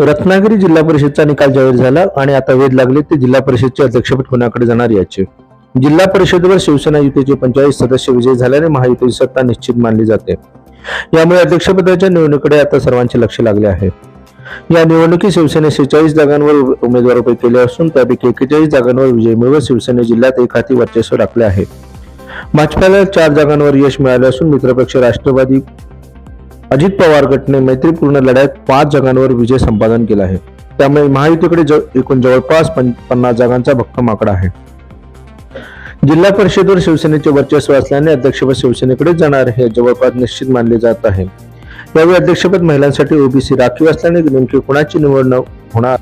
रत्नागिरी जिल्हा परिषदचा निकाल जाहीर झाला आणि आता वेध लागले ते जिल्हा परिषदचे अध्यक्षपद कोणाकडे जाणार याचे. जिल्हा परिषदेवर शिवसेना युतीचे 45 सदस्य विजयी झाल्याने महायुतीची सत्ता निश्चित मानली जाते. यामुळे अध्यक्षपदाच्या निवडणुकीकडे आता सर्वांचे लक्ष लागले आहे. या निवडणुकीत शिवसेने 46 जागांवर उमेदवार उभे केले असून त्यापैकी 41 जागांवर विजय मिळवत शिवसेने जिल्ह्यात एक हाती वर्चस्व राखले आहे. भाजपाला 4 जागांवर यश मिळाले असून मित्रपक्ष राष्ट्रवादी अजित पवार गटने मैत्रीपूर्ण लढ्यात 5 जागांवर विजय संपादन केला आहे. त्यामुळे महायुतीकडे एकूण जवळपास 50 जागांचा भक्कम आकडा आहे. जिल्हा परिषदेवर शिवसेनेचे वर्चस्व असल्याने अध्यक्षपद शिवसेनेकडे जाणार हे जवळपास निश्चित मानले जात आहे. यावेळी अध्यक्षपद महिलांसाठी ओबीसी राखीव असल्याने नेमकी कोणाची निवड होणार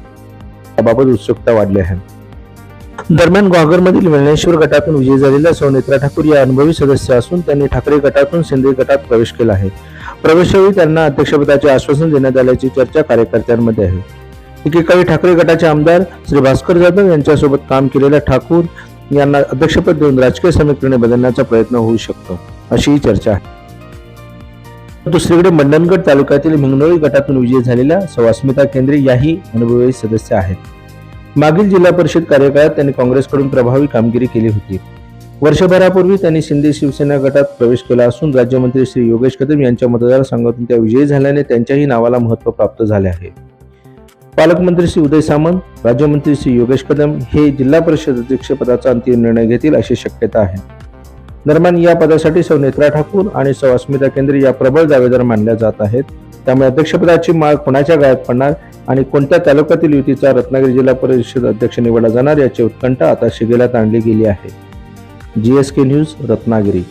याबाबत उत्सुकता वाढली आहे. दरम्यान ग्वागरमधील वेळणेश्वर गटातून विजयी झालेल्या सौ नेत्रा ठाकूर या अनुभवी सदस्य असून त्यांनी ठाकरे गटातून शिंदे गटात प्रवेश केला आहे. प्रवेशावेळी त्यांना अध्यक्षपदाचे आश्वासन देण्यात आल्याची चर्चा कार्यकर्त्यांमध्ये आहे. एकेकाळी ठाकरे गटाचे आमदार श्री भास्कर जाधव यांच्यासोबत काम केलेल्या ठाकूर यांना अध्यक्षपद देऊन राजकीय समीकरणे बदलण्याचा प्रयत्न होऊ शकतो अशीही चर्चा आहे. दुसरीकडे मंडणगड तालुक्यातील मिंगनोळी गटातून विजयी झालेल्या सौ अस्मिता केंद्रे याही अनुभवी सदस्य आहेत. मागील जिल्हा परिषद कार्यकाळात त्यांनी काँग्रेसकडून प्रभावी कामगिरी केली होती. वर्षभरापूर्वी त्यांनी शिंदे शिवसेना गटात प्रवेश केला असून राज्यमंत्री श्री योगेश कदम यांच्या मतदारसंघातून त्या विजयी झाल्याने त्यांच्याही नावाला महत्त्व प्राप्त झाले आहे. पालकमंत्री श्री उदय सामंत, राज्यमंत्री श्री योगेश कदम हे जिल्हा परिषद अध्यक्षपदाचा अंतिम निर्णय घेतील अशी शक्यता आहे. दरम्यान या पदासाठी सौ नेत्रा ठाकूर आणि सौ अस्मिता केंद्रे या प्रबळ दावेदार मानल्या जात आहेत. त्यामुळे अध्यक्षपदाची माळ कोणाच्या गळ्यात पडणार आणि कोणत्या तालुक्यातील युतीचा रत्नागिरी जिल्हा परिषद अध्यक्ष निवडला जाणार याची उत्कंठा आता शिगेला ताणली गेली आहे. GSK news, Ratnagiri.